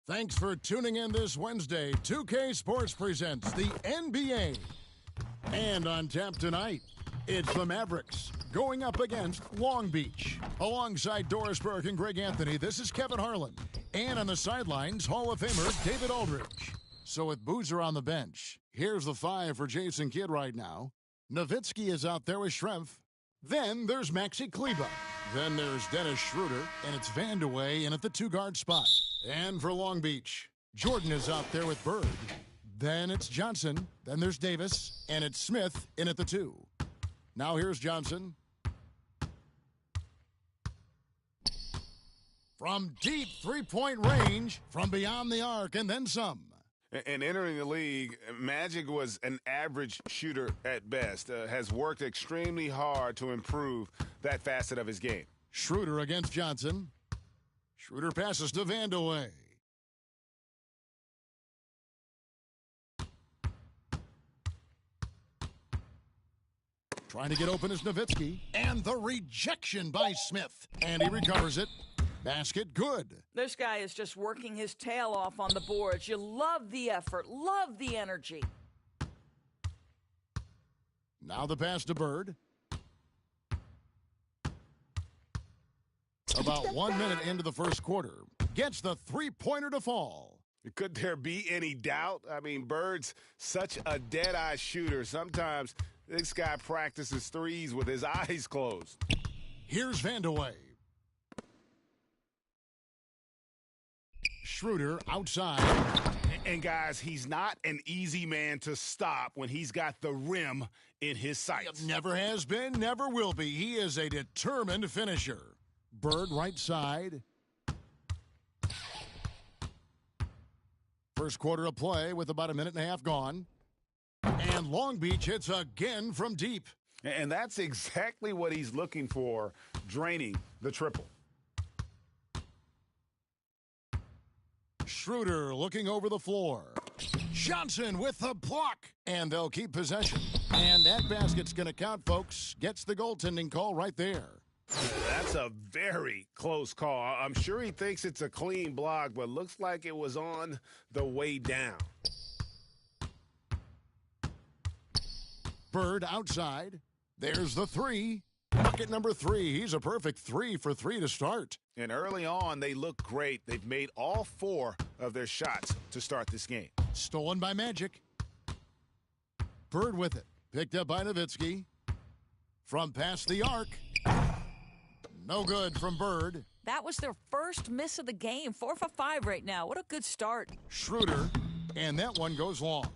Thanks for tuning in this Wednesday. 2K Sports presents the NBA. And on tap tonight, it's the Mavericks going up against Long Beach. Alongside Doris Burke and Greg Anthony, this is Kevin Harlan. And on the sidelines, Hall of Famer David Aldridge. So with Boozer on the bench, here's the five for Jason Kidd right now. Nowitzki is out there with Schrempf. Then there's Maxi Kleber. Then there's Dennis Schroeder, and it's Vandeweghe in at the two-guard spot. And for Long Beach, Jordan is out there with Bird. Then it's Johnson. Then there's Davis, and it's Smith in at the two. Now here's Johnson. From deep three-point range, from beyond the arc, and then some. And entering the league, Magic was an average shooter at best. Has worked extremely hard to improve that facet of his game. Schroeder against Johnson. Schroeder passes to Vandeweghe. Trying to get open is Nowitzki. And the rejection by Smith. And he recovers it. Basket good. This guy is just working his tail off on the boards. You love the effort, love the energy. Now the pass to Bird. About 1 minute into the first quarter. Gets the three-pointer to fall. Could there be any doubt? I mean, Bird's such a dead-eye shooter. Sometimes this guy practices threes with his eyes closed. Here's Vandeweghe. Schroeder outside. And guys, he's not an easy man to stop when he's got the rim in his sights. Never has been, never will be. He is a determined finisher. Bird right side. First quarter of play with about a minute and a half gone. And Long Beach hits again from deep. And that's exactly what he's looking for, draining the triple. Schroeder looking over the floor. Johnson with the block. And they'll keep possession. And that basket's going to count, folks. Gets the goaltending call right there. That's a very close call. I'm sure he thinks it's a clean block, but looks like it was on the way down. Bird outside. There's the three. Bucket number three. He's a perfect 3 for 3 to start. And early on, they look great. They've made all 4 of their shots to start this game. Stolen by Magic. Bird with it. Picked up by Nowitzki. From past the arc. No good from Bird. That was their first miss of the game. 4 for 5 right now. What a good start. Schroeder. And that one goes long.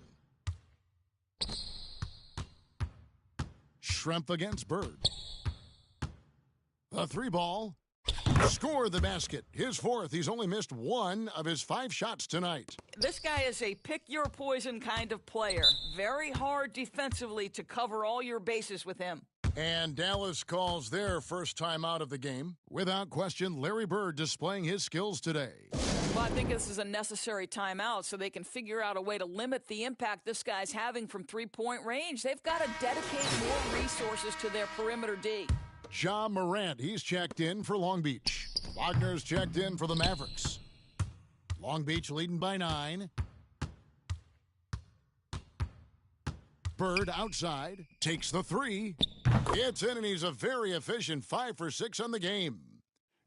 Schrempf against Bird. The three ball. Score the basket. His fourth. He's only missed 1 of his 5 shots tonight. This guy is a pick-your-poison kind of player. Very hard defensively to cover all your bases with him. And Dallas calls their first time out of the game. Without question, Larry Bird displaying his skills today. Well, I think this is a necessary timeout so they can figure out a way to limit the impact this guy's having from three-point range. They've got to dedicate more resources to their perimeter D. Ja Morant, he's checked in for Long Beach. Wagner's checked in for the Mavericks. Long Beach leading by 9. Bird outside, takes the 3. It's in, and he's a very efficient 5 for 6 on the game.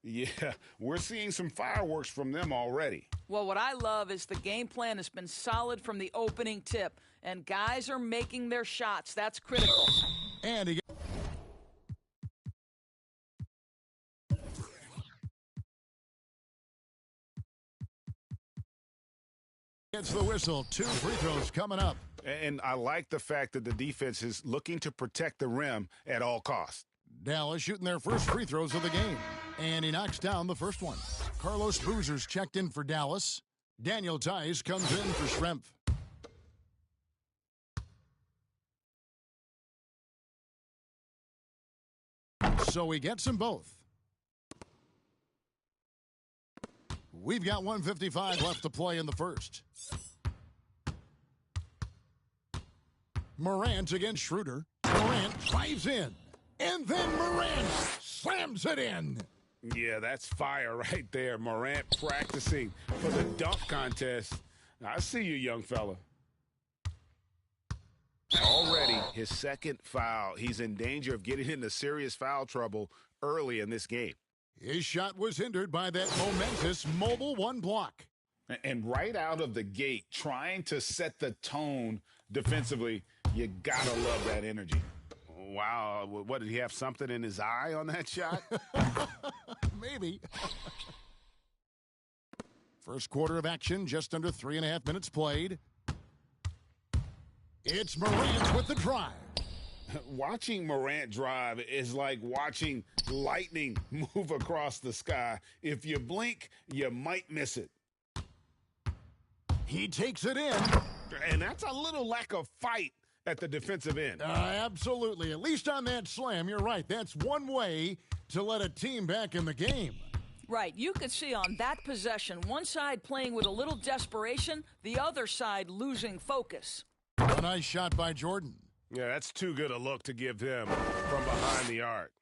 Yeah, we're seeing some fireworks from them already. Well, what I love is the game plan has been solid from the opening tip, and guys are making their shots. That's critical. And he gets the whistle. 2 free throws coming up. And I like the fact that the defense is looking to protect the rim at all costs. Dallas shooting their first free throws of the game. And he knocks down the first one. Carlos Boozer's checked in for Dallas. Daniel Tice comes in for Schrempf. So he gets them both. We've got 1:55 left to play in the first. Morant against Schroeder. Morant drives in. And then Morant slams it in. Yeah, that's fire right there. Morant practicing for the dunk contest. I see you, young fella. Already his second foul. He's in danger of getting into serious foul trouble early in this game. His shot was hindered by that momentous mobile one block. And right out of the gate, trying to set the tone defensively, you gotta love that energy. Wow, what, did he have something in his eye on that shot? Maybe. First quarter of action, just under 3.5 minutes played. It's Morant with the drive. Watching Morant drive is like watching lightning move across the sky. If you blink, you might miss it. He takes it in. And that's a little lack of fight at the defensive end. Absolutely. At least on that slam, you're right. That's one way to let a team back in the game. Right. You could see on that possession, one side playing with a little desperation, the other side losing focus. A nice shot by Jordan. Yeah, that's too good a look to give him from behind the arc.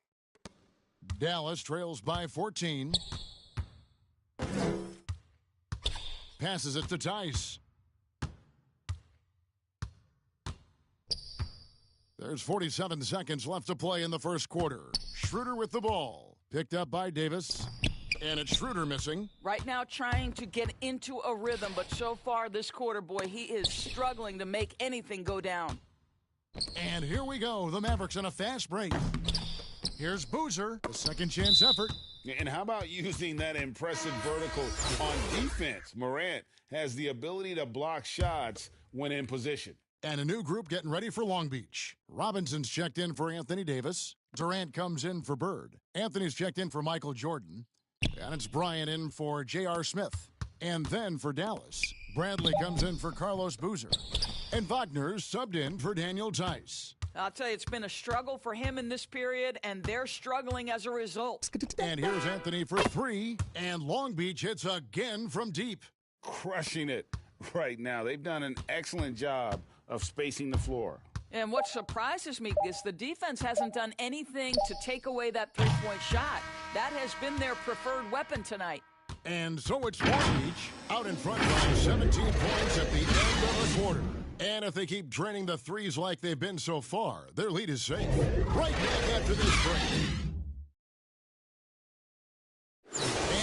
Dallas trails by 14. Passes it to Tice. There's 47 seconds left to play in the first quarter. Schroeder with the ball. Picked up by Davis. And it's Schroeder missing. Right now trying to get into a rhythm, but so far this quarter, boy, he is struggling to make anything go down. And here we go. The Mavericks on a fast break. Here's Boozer, a second chance effort. And how about using that impressive vertical on defense? Morant has the ability to block shots when in position. And a new group getting ready for Long Beach. Robinson's checked in for Anthony Davis. Durant comes in for Bird. Anthony's checked in for Michael Jordan. And it's Bryant in for J.R. Smith. And then for Dallas, Bradley comes in for Carlos Boozer. And Wagner's subbed in for Daniel Tice. I'll tell you, it's been a struggle for him in this period, and they're struggling as a result. And here's Anthony for three. And Long Beach hits again from deep. Crushing it right now. They've done an excellent job of spacing the floor. And what surprises me is the defense hasn't done anything to take away that three-point shot. That has been their preferred weapon tonight. And so it's Long Beach out in front by 17 points at the end of the quarter. And if they keep draining the threes like they've been so far, their lead is safe. Right back after this break.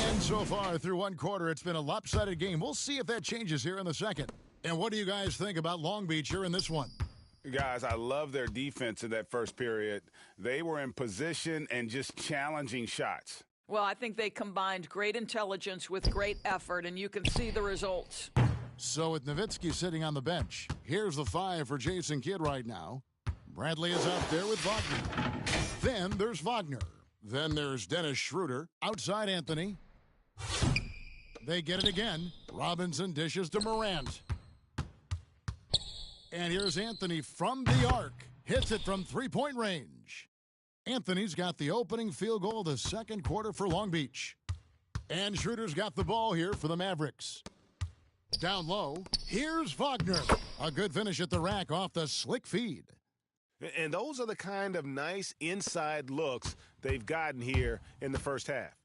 And so far through one quarter, it's been a lopsided game. We'll see if that changes here in the second. And what do you guys think about Long Beach here in this one? Guys, I love their defense in that first period. They were in position and just challenging shots. Well, I think they combined great intelligence with great effort, and you can see the results. So with Nowitzki sitting on the bench, here's the five for Jason Kidd right now. Bradley is out there with Wagner. Then there's Wagner. Then there's Dennis Schroeder. Outside Anthony. They get it again. Robinson dishes to Morant. And here's Anthony from the arc. Hits it from three-point range. Anthony's got the opening field goal of the second quarter for Long Beach. And Schroeder's got the ball here for the Mavericks. Down low, here's Wagner. A good finish at the rack off the slick feed. And those are the kind of nice inside looks they've gotten here in the first half.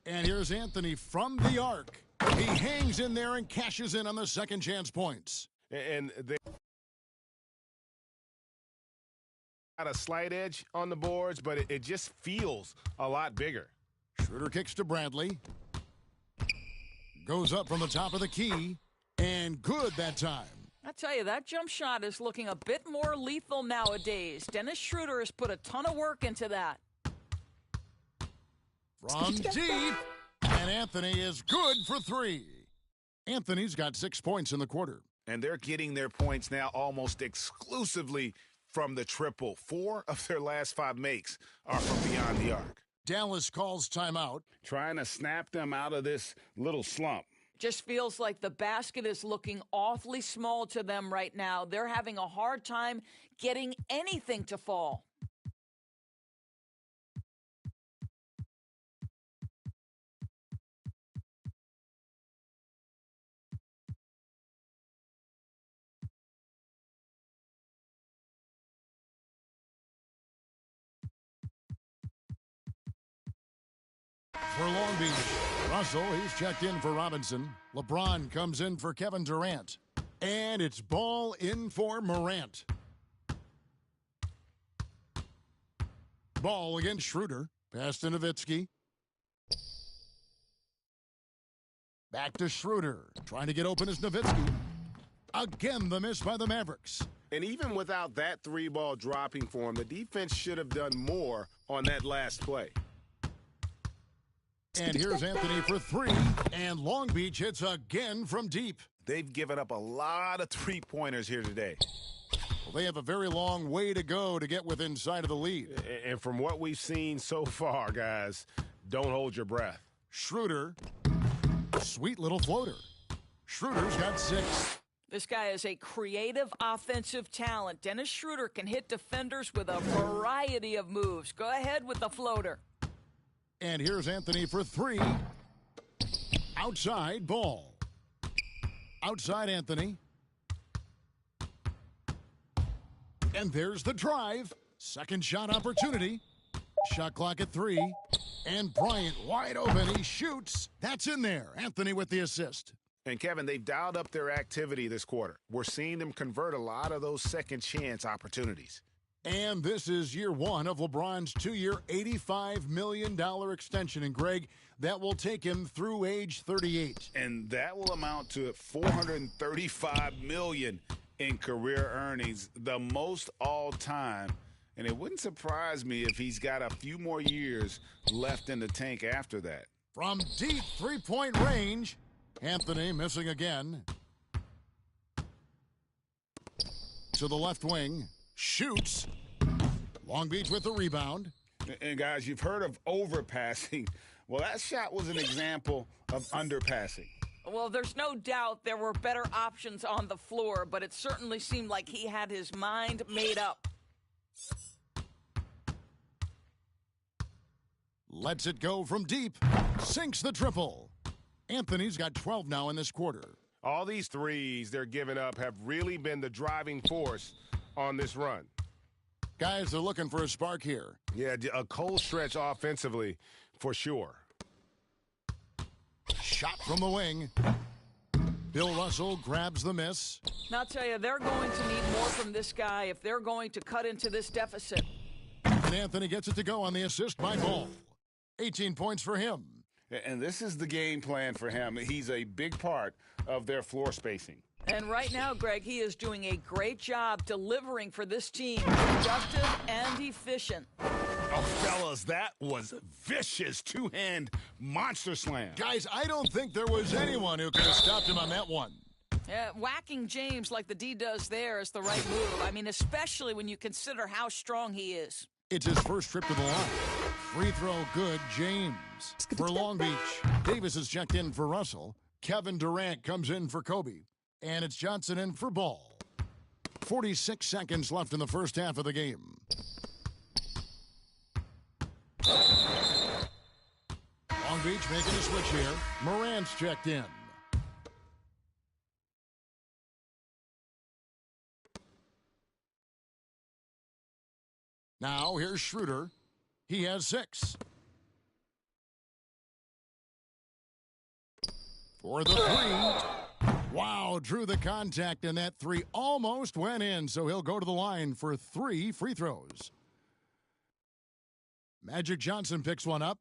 And here's Anthony from the arc. He hangs in there and cashes in on the second chance points. And they got a slight edge on the boards, but it just feels a lot bigger. Schroeder kicks to Bradley. Goes up from the top of the key. And good that time. I tell you, that jump shot is looking a bit more lethal nowadays. Dennis Schroeder has put a ton of work into that. From deep. And Anthony is good for three. Anthony's got 6 points in the quarter. And they're getting their points now almost exclusively from the triple. 4 of their last 5 makes are from beyond the arc. Dallas calls timeout. Trying to snap them out of this little slump. Just feels like the basket is looking awfully small to them right now. They're having a hard time getting anything to fall. For Long Beach, Russell, he's checked in for Robinson. LeBron comes in for Kevin Durant. And it's ball in for Morant. Ball against Schroeder. Pass to Nowitzki. Back to Schroeder. Trying to get open is Nowitzki. Again, the miss by the Mavericks. And even without that three-ball dropping for him, the defense should have done more on that last play. And here's Anthony for three. And Long Beach hits again from deep. They've given up a lot of three-pointers here today. Well, they have a very long way to go to get within sight of the lead. And from what we've seen so far, guys, don't hold your breath. Schroeder. Sweet little floater. Schroeder's got 6. This guy is a creative offensive talent. Dennis Schroeder can hit defenders with a variety of moves. Go ahead with the floater. And here's Anthony for 3. Outside ball. Outside Anthony. And there's the drive. Second shot opportunity. Shot clock at 3. And Bryant wide open. He shoots. That's in there. Anthony with the assist. And, Kevin, they've dialed up their activity this quarter. We're seeing them convert a lot of those second chance opportunities. And this is year 1 of LeBron's 2-year, $85 million extension. And, Greg, that will take him through age 38. And that will amount to $435 million in career earnings, the most all time. And it wouldn't surprise me if he's got a few more years left in the tank after that. From deep three-point range, Anthony missing again. To the left wing, shoots. Long Beach with the rebound. And guys, you've heard of overpassing. Well, that shot was an example of underpassing. Well, there's no doubt there were better options on the floor, but it certainly seemed like he had his mind made up. Lets it go from deep. Sinks the triple. Anthony's got 12 now in this quarter. All these threes they're giving up have really been the driving force on this run. Guys are looking for a spark here. Yeah, a cold stretch offensively for sure. Shot from the wing. Bill Russell grabs the miss. Now, I'll tell you, they're going to need more from this guy if they're going to cut into this deficit. And Anthony gets it to go on the assist by Ball. 18 points for him. And this is the game plan for him. He's a big part of their floor spacing. And right now, Greg, he is doing a great job delivering for this team. Productive and efficient. Oh, fellas, that was vicious two-hand monster slam. Guys, I don't think there was anyone who could have stopped him on that one. Yeah, whacking James like the D does there is the right move. I mean, especially when you consider how strong he is. It's his first trip to the line. Free throw good, James. For Long Beach, Davis is checked in for Russell. Kevin Durant comes in for Kobe. And it's Johnson in for Ball. 46 seconds left in the first half of the game. Long Beach making a switch here. Morant's checked in. Now here's Schroeder. He has 6. For the 3. Wow, drew the contact, and that 3 almost went in, so he'll go to the line for 3 free throws. Magic Johnson picks one up.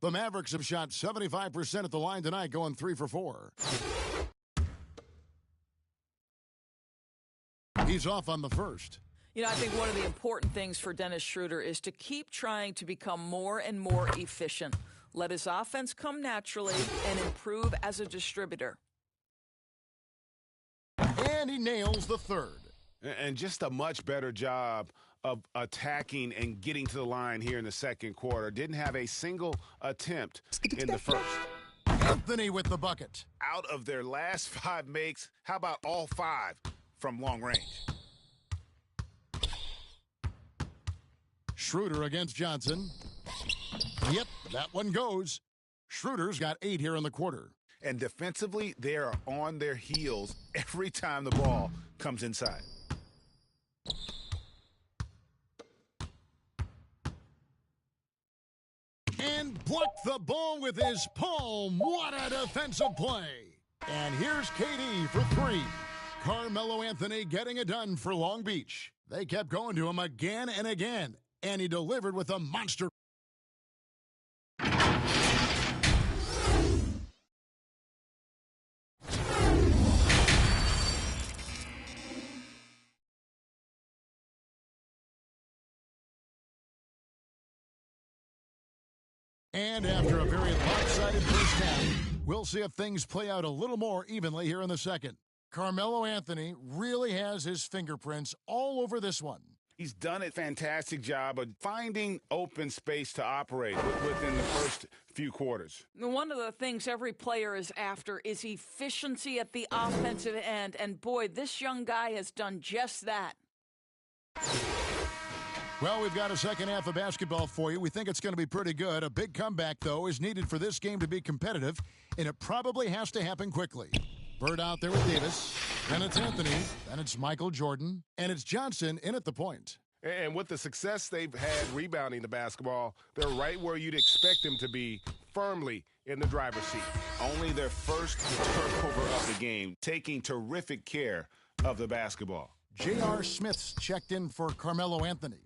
The Mavericks have shot 75% at the line tonight, going 3 for 4. He's off on the first. You know, I think one of the important things for Dennis Schroeder is to keep trying to become more and more efficient. Let his offense come naturally and improve as a distributor. And he nails the third. And just a much better job of attacking and getting to the line here in the second quarter. Didn't have a single attempt in the first. Anthony with the bucket. Out of their last 5 makes, how about all 5 from long range? Schroeder against Johnson. Yep, that one goes. Schroeder's got 8 here in the quarter. And defensively, they are on their heels every time the ball comes inside. and blocked the ball with his palm. What a defensive play. And here's KD for three. Carmelo Anthony getting it done for Long Beach. They kept going to him again and again, and he delivered with a monster. And after a very lopsided first half, we'll see if things play out a little more evenly here in the second. Carmelo Anthony really has his fingerprints all over this one. He's done a fantastic job of finding open space to operate within the first few quarters. One of the things every player is after is efficiency at the offensive end. And boy, this young guy has done just that. Well, we've got a second half of basketball for you. We think it's going to be pretty good. A big comeback, though, is needed for this game to be competitive, and it probably has to happen quickly. Bird out there with Davis. Then it's Anthony. Then it's Michael Jordan. And it's Johnson in at the point. And with the success they've had rebounding the basketball, they're right where you'd expect them to be, firmly in the driver's seat. Only their first turnover of the game, taking terrific care of the basketball. J.R. Smith's checked in for Carmelo Anthony.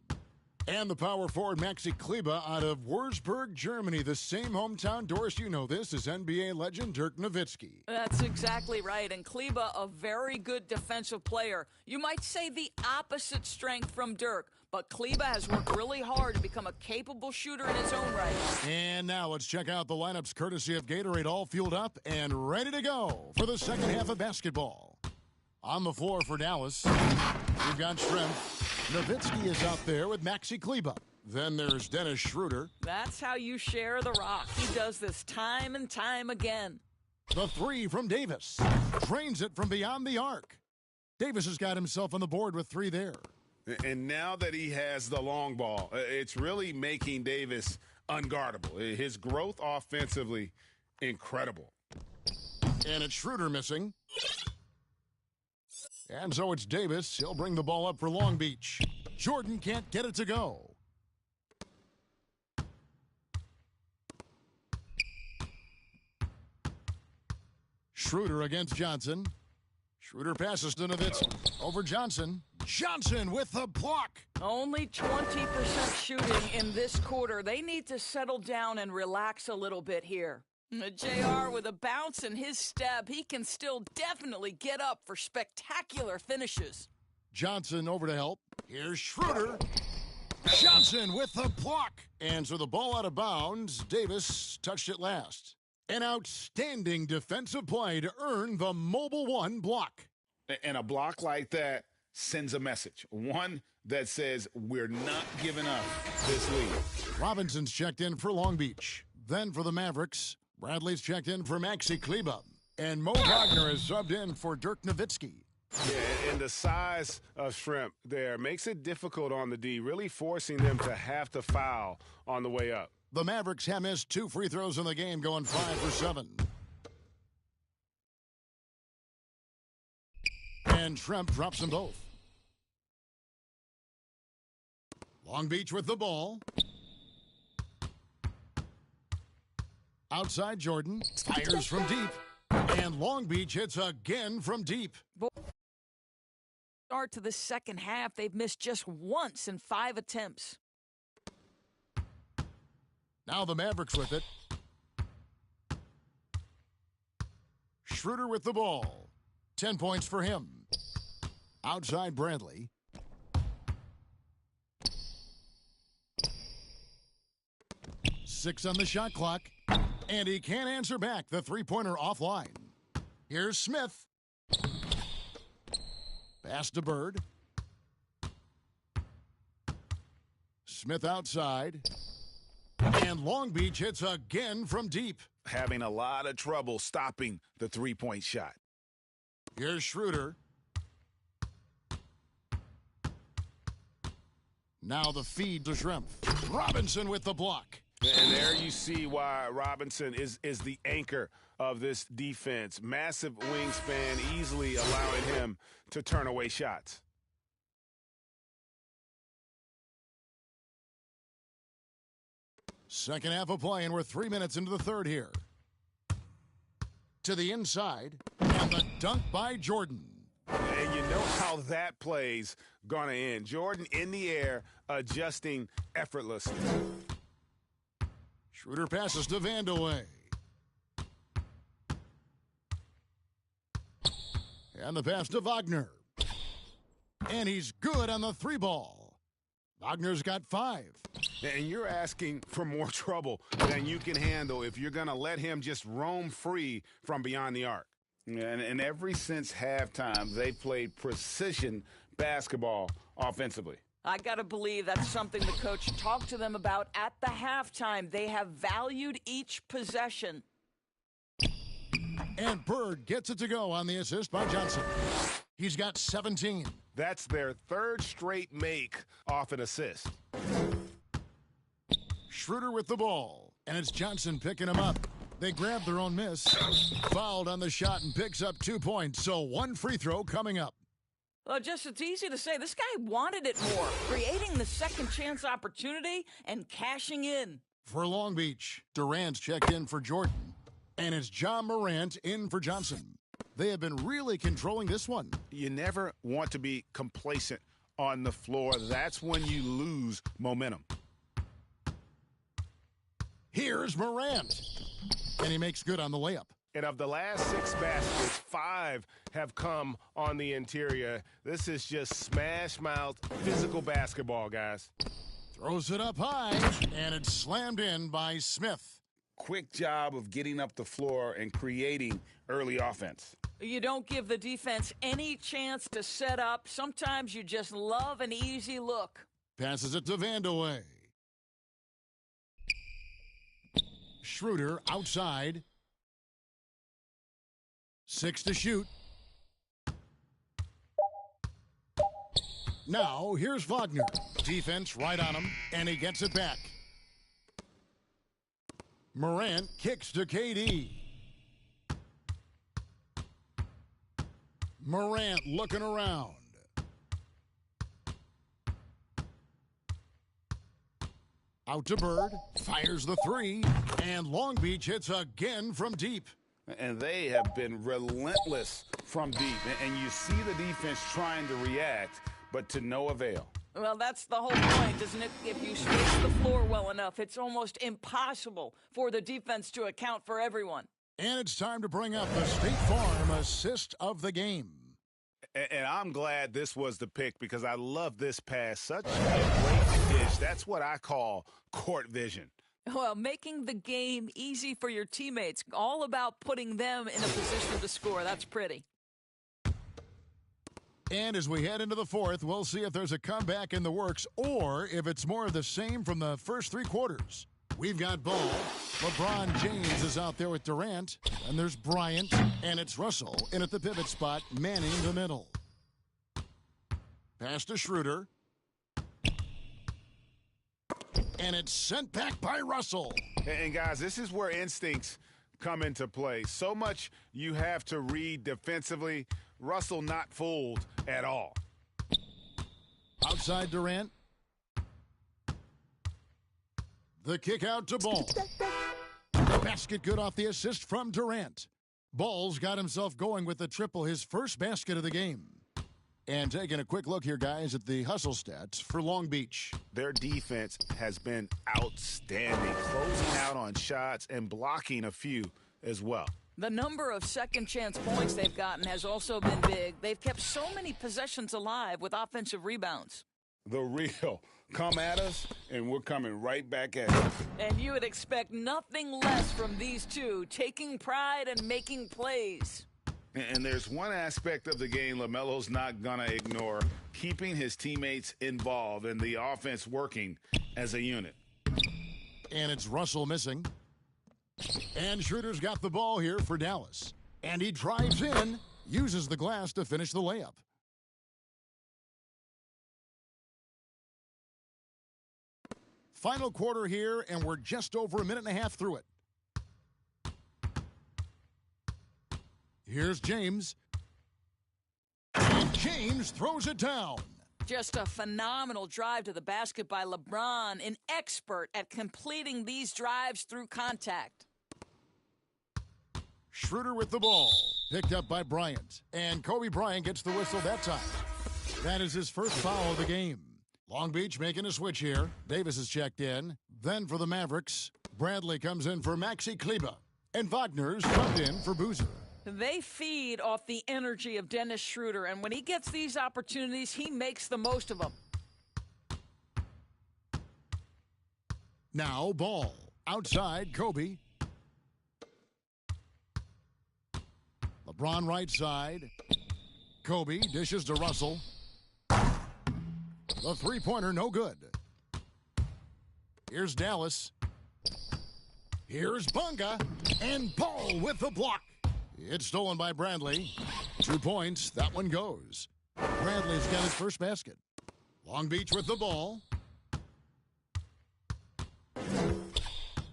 And the power forward, Maxi Kleber, out of Würzburg, Germany. The same hometown, Doris, you know this, is NBA legend Dirk Nowitzki. That's exactly right. And Kleber, a very good defensive player. You might say the opposite strength from Dirk. But Kleber has worked really hard to become a capable shooter in his own right. And now let's check out the lineups courtesy of Gatorade, all fueled up and ready to go for the second half of basketball. On the floor for Dallas, we've got Schrempf. Nowitzki is out there with Maxi Kleber. Then there's Dennis Schroeder. That's how you share the rock. He does this time and time again. The three from Davis. Drains it from beyond the arc. Davis has got himself on the board with three there. And now that he has the long ball, it's really making Davis unguardable. His growth offensively, incredible. And it's Schroeder missing. And so it's Davis. He'll bring the ball up for Long Beach. Jordan can't get it to go. Schroeder against Johnson. Schroeder passes to Nowitzki. Over Johnson. Johnson with the block. Only 20% shooting in this quarter. They need to settle down and relax a little bit here. JR with a bounce in his step. He can still definitely get up for spectacular finishes. Johnson over to help. Here's Schroeder. Johnson with the block. And so the ball out of bounds. Davis touched it last. An outstanding defensive play to earn the Mobile One block. And a block like that sends a message. One that says we're not giving up this lead. Robinson's checked in for Long Beach. Then for the Mavericks, Bradley's checked in for Maxi Kleber. And Mo Wagner is subbed in for Dirk Nowitzki. Yeah, and the size of Schrempf there makes it difficult on the D, really forcing them to have to foul on the way up. The Mavericks have missed 2 free throws in the game, going 5 for 7. And Schrempf drops them both. Long Beach with the ball. Outside Jordan, fires from deep. And Long Beach hits again from deep. Start to the second half, they've missed just once in 5 attempts. Now the Mavericks with it. Schroeder with the ball. 10 points for him. Outside Bradley. Six on the shot clock. And he can't answer back. The three-pointer offline. Here's Smith. Pass to Bird. Smith outside. And Long Beach hits again from deep. Having a lot of trouble stopping the three-point shot. Here's Schroeder. Now the feed to Schrempf. Robinson with the block. And there you see why Robinson is the anchor of this defense. Massive wingspan, easily allowing him to turn away shots. Second half of play, and we're 3 minutes into the third here. To the inside, and the dunk by Jordan. And you know how that play's going to end. Jordan in the air, adjusting effortlessly. Schroeder passes to Vandeweghe. And the pass to Wagner. And he's good on the three ball. Wagner's got 5. And you're asking for more trouble than you can handle if you're going to let him just roam free from beyond the arc. And ever since halftime, they played precision basketball offensively. I got to believe that's something the coach talked to them about at the halftime. They have valued each possession. And Bird gets it to go on the assist by Johnson. He's got 17. That's their third straight make off an assist. Schroeder with the ball, and it's Johnson picking him up. They grab their own miss, fouled on the shot, and picks up 2 points. So 1 free throw coming up. Well, it's easy to say. This guy wanted it more, creating the second chance opportunity and cashing in. For Long Beach, Durant's checked in for Jordan, and it's John Morant in for Johnson. They have been really controlling this one. You never want to be complacent on the floor. That's when you lose momentum. Here's Morant, and he makes good on the layup. And of the last 6 baskets, 5 have come on the interior. This is just smash-mouth physical basketball, guys. Throws it up high, and it's slammed in by Smith. Quick job of getting up the floor and creating early offense. You don't give the defense any chance to set up. Sometimes you just love an easy look. Passes it to Vandeweghe. Schroeder outside. 6 to shoot. Now, here's Wagner. Defense right on him, and he gets it back. Morant kicks to KD. Morant looking around. Out to Bird, fires the 3, and Long Beach hits again from deep. And they have been relentless from deep. And you see the defense trying to react, but to no avail. Well, that's the whole point, isn't it? If you space the floor well enough, it's almost impossible for the defense to account for everyone. And it's time to bring up the State Farm assist of the game. And I'm glad this was the pick because I love this pass. Such a great dish. That's what I call court vision. Well, making the game easy for your teammates, all about putting them in a position to score. That's pretty. And as we head into the fourth, we'll see if there's a comeback in the works or if it's more of the same from the first 3 quarters. We've got ball. LeBron James is out there with Durant, and there's Bryant, and it's Russell in at the pivot spot, manning the middle. Pass to Schroeder. And it's sent back by Russell. And guys, this is where instincts come into play. So much you have to read defensively. Russell not fooled at all. Outside Durant. The kick out to Ball. The basket good off the assist from Durant. Ball's got himself going with the triple, his first basket of the game. And taking a quick look here, guys, at the hustle stats for Long Beach. Their defense has been outstanding, closing out on shots and blocking a few as well. The number of second chance points they've gotten has also been big. They've kept so many possessions alive with offensive rebounds. The real come at us, and we're coming right back at you. And you would expect nothing less from these two, taking pride and making plays. And there's one aspect of the game LaMelo's not going to ignore, keeping his teammates involved and the offense working as a unit. And it's Russell missing. And Schroeder's got the ball here for Dallas. And he drives in, uses the glass to finish the layup. Final quarter here, and we're just over a minute and a half through it. Here's James. And James throws it down. Just a phenomenal drive to the basket by LeBron, an expert at completing these drives through contact. Schroeder with the ball. Picked up by Bryant. And Kobe Bryant gets the whistle that time. That is his first foul of the game. Long Beach making a switch here. Davis is checked in. Then for the Mavericks, Bradley comes in for Maxi Kleba. And Wagner's dropped in for Boozer. They feed off the energy of Dennis Schroeder, and when he gets these opportunities, he makes the most of them. Now ball. Outside, Kobe. LeBron right side. Kobe dishes to Russell. The three-pointer no good. Here's Dallas. Here's Bunga. And Paul with the block. It's stolen by Bradley. 2 points. That one goes. Bradley's got his first basket. Long Beach with the ball.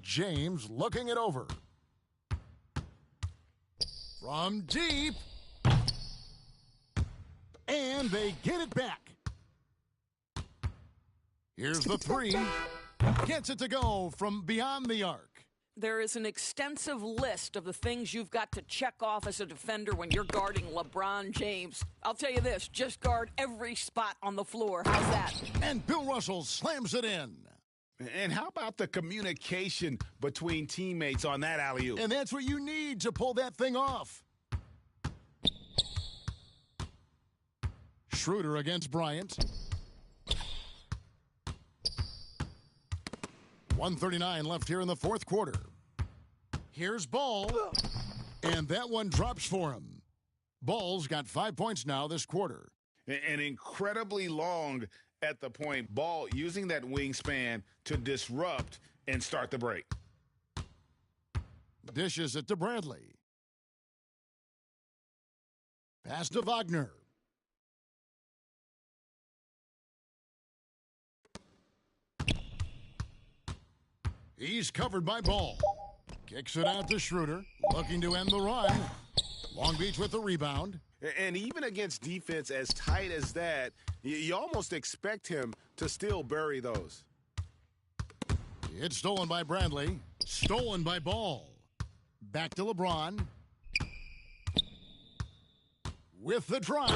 James looking it over. From deep. And they get it back. Here's the three. Gets it to go from beyond the arc. There is an extensive list of the things you've got to check off as a defender when you're guarding LeBron James. I'll tell you this, just guard every spot on the floor. How's that? And Bill Russell slams it in. And how about the communication between teammates on that alley-oop? And that's what you need to pull that thing off. Schroeder against Bryant. 1:39 left here in the fourth quarter. Here's Ball. And that one drops for him. Ball's got 5 points now this quarter. And incredibly long at the point. Ball using that wingspan to disrupt and start the break. Dishes it to Bradley. Pass to Wagner. He's covered by Ball. Kicks it out to Schroeder, looking to end the run. Long Beach with the rebound. And even against defense as tight as that, you almost expect him to still bury those. It's stolen by Bradley. Stolen by Ball. Back to LeBron. With the drive.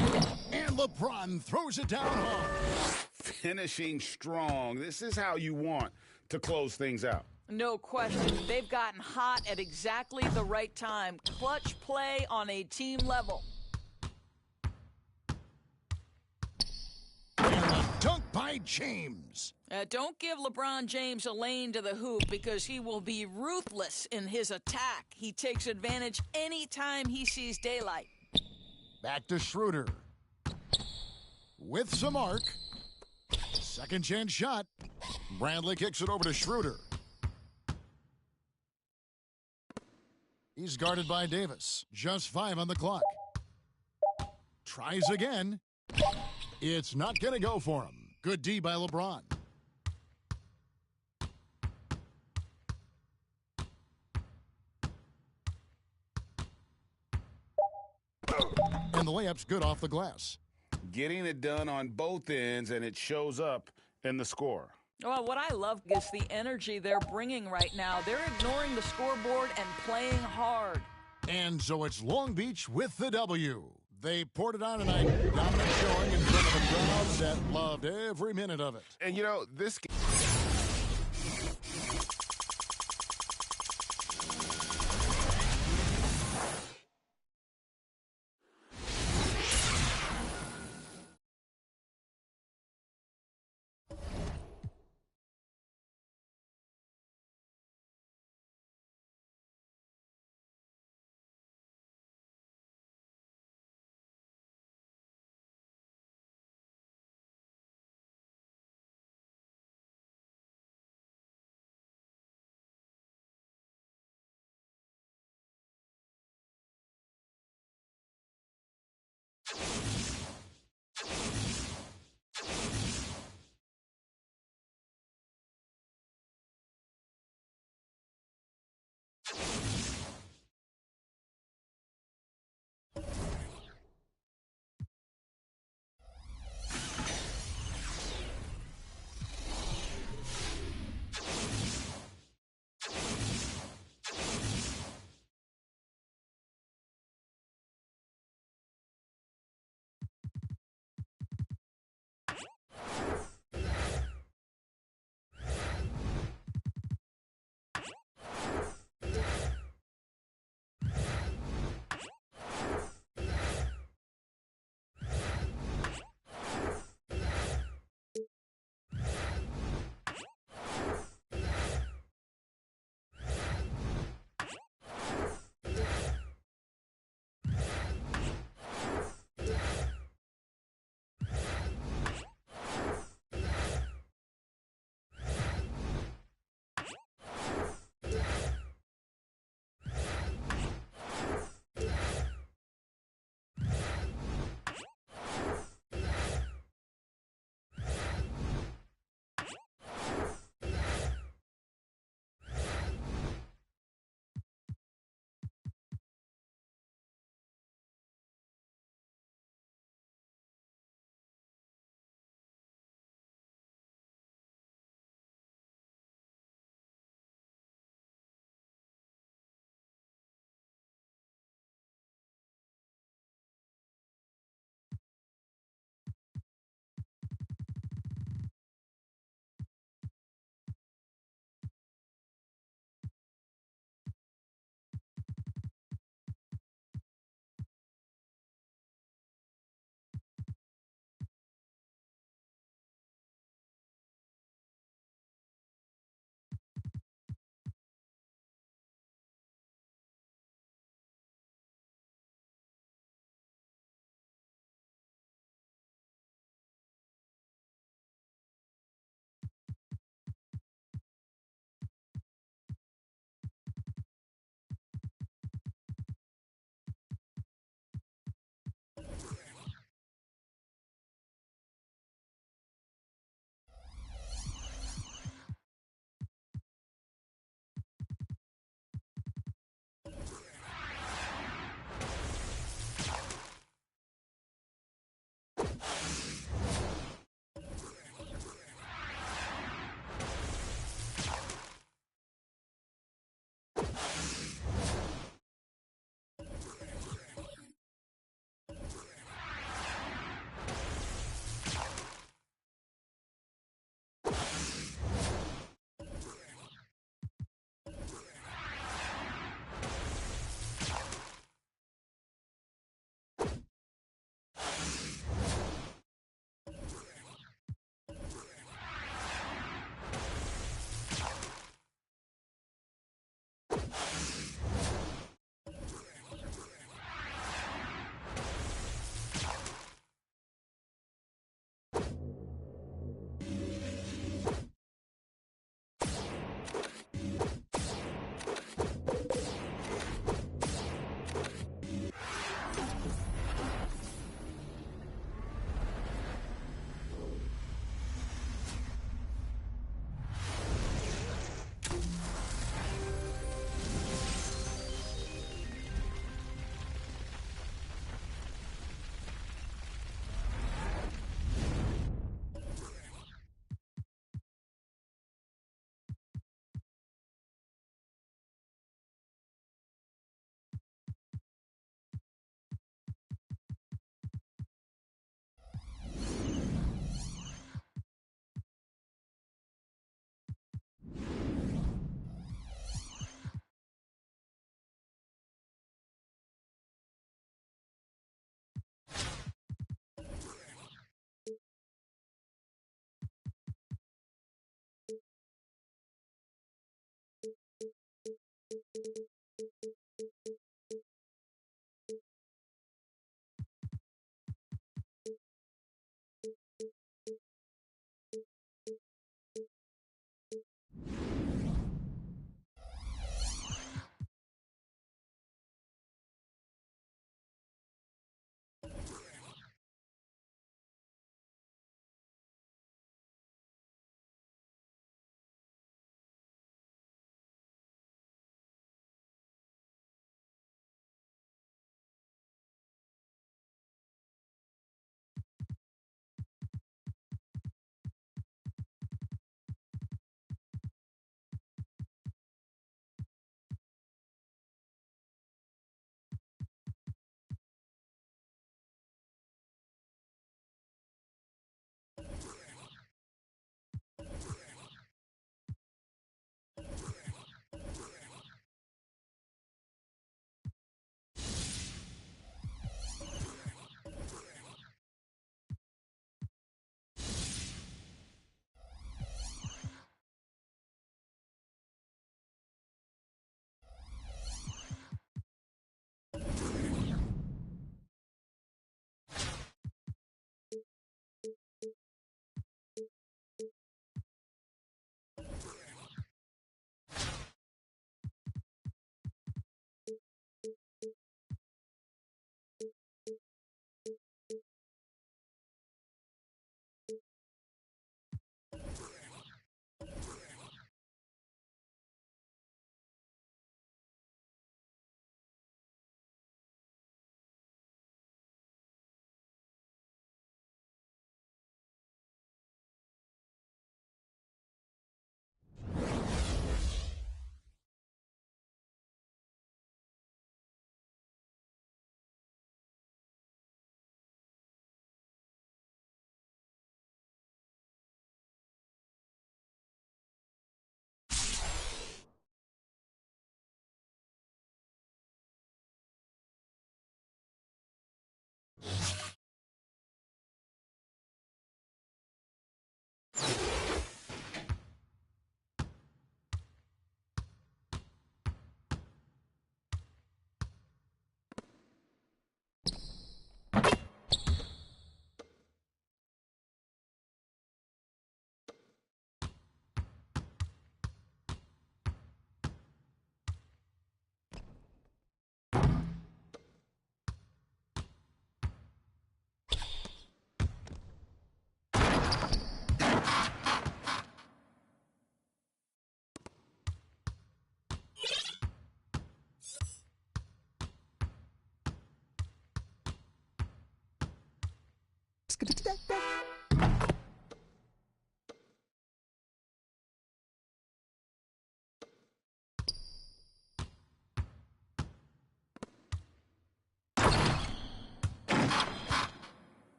And LeBron throws it down hard. Finishing strong. This is how you want to close things out. No question. They've gotten hot at exactly the right time. Clutch play on a team level. And a dunk by James. Don't give LeBron James a lane to the hoop because he will be ruthless in his attack. He takes advantage anytime he sees daylight. Back to Schroeder. With some arc. Second chance shot. Bradley kicks it over to Schroeder. He's guarded by Davis. Just 5 on the clock. Tries again. It's not going to go for him. Good D by LeBron. And the layup's good off the glass. Getting it done on both ends, and it shows up in the score. Well, what I love is the energy they're bringing right now. They're ignoring the scoreboard and playing hard. And so it's Long Beach with the W. They poured it on tonight, dominant showing in front of a crowd that loved every minute of it. And, you know, this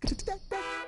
Let's get to that.